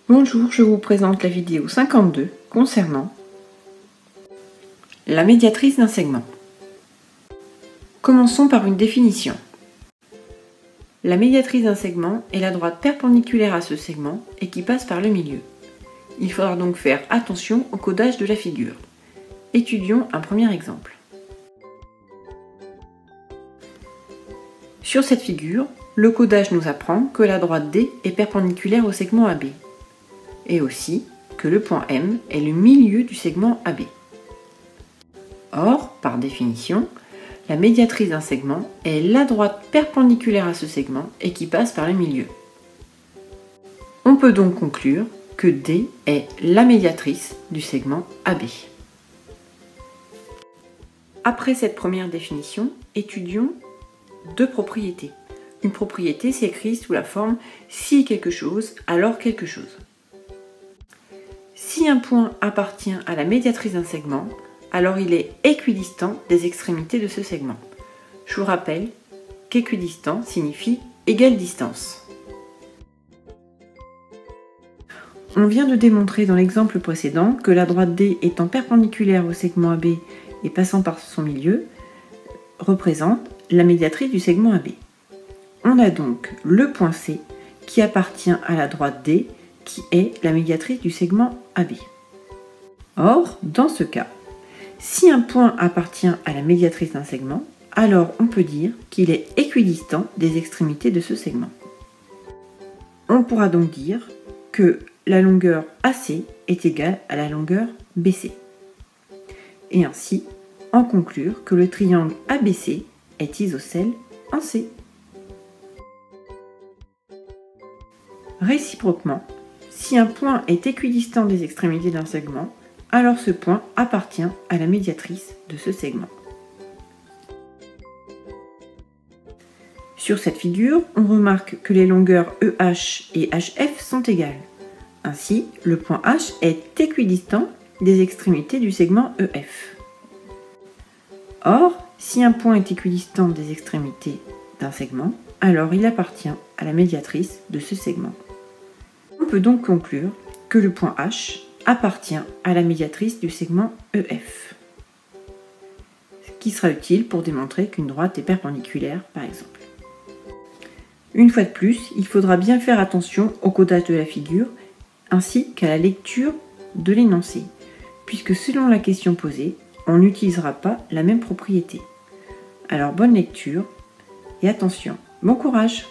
Bonjour, je vous présente la vidéo 52 concernant la médiatrice d'un segment. Commençons par une définition. La médiatrice d'un segment est la droite perpendiculaire à ce segment et qui passe par le milieu. Il faudra donc faire attention au codage de la figure. Étudions un premier exemple. Sur cette figure, le codage nous apprend que la droite D est perpendiculaire au segment AB, et aussi que le point M est le milieu du segment AB. Or, par définition, la médiatrice d'un segment est la droite perpendiculaire à ce segment et qui passe par le milieu. On peut donc conclure que D est la médiatrice du segment AB. Après cette première définition, étudions deux propriétés. Une propriété s'écrit sous la forme si quelque chose, alors quelque chose. Si un point appartient à la médiatrice d'un segment, alors il est équidistant des extrémités de ce segment. Je vous rappelle qu'équidistant signifie égale distance. On vient de démontrer dans l'exemple précédent que la droite D étant perpendiculaire au segment AB et passant par son milieu représente la médiatrice du segment AB. On a donc le point C qui appartient à la droite D qui est la médiatrice du segment AB. Or, dans ce cas, si un point appartient à la médiatrice d'un segment, alors on peut dire qu'il est équidistant des extrémités de ce segment. On pourra donc dire que la longueur AC est égale à la longueur BC. Et ainsi, en conclure que le triangle ABC est isocèle en C. Réciproquement, si un point est équidistant des extrémités d'un segment, alors ce point appartient à la médiatrice de ce segment. Sur cette figure, on remarque que les longueurs EH et HF sont égales. Ainsi, le point H est équidistant des extrémités du segment EF. Or, si un point est équidistant des extrémités d'un segment, alors il appartient à la médiatrice de ce segment. On peut donc conclure que le point H appartient à la médiatrice du segment EF, ce qui sera utile pour démontrer qu'une droite est perpendiculaire, par exemple. Une fois de plus, il faudra bien faire attention au codage de la figure ainsi qu'à la lecture de l'énoncé, puisque selon la question posée, on n'utilisera pas la même propriété. Alors bonne lecture et attention, bon courage!